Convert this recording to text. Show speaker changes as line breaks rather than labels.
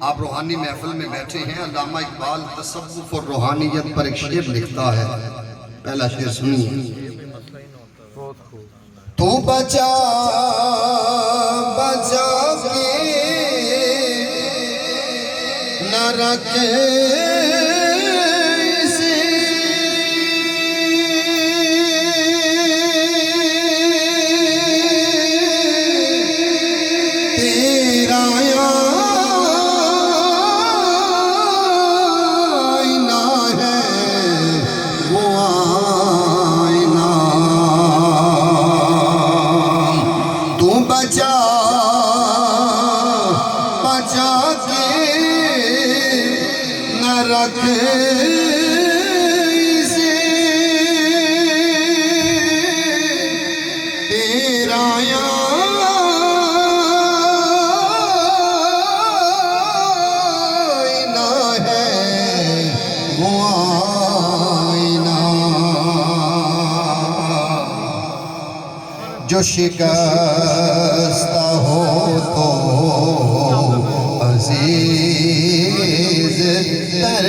आप रूहानी महफिल में बैठे हैं। अल्लामा इकबाल तसव्वुफ और रूहानियत पर एक शेर लिखता है। पहला शेर सुनिए। तू बचा बचा के न रखे बचा बचा के न रखे इसे तेरा आईना है वो आईना जो शिकस्ता हो तो अजीज तर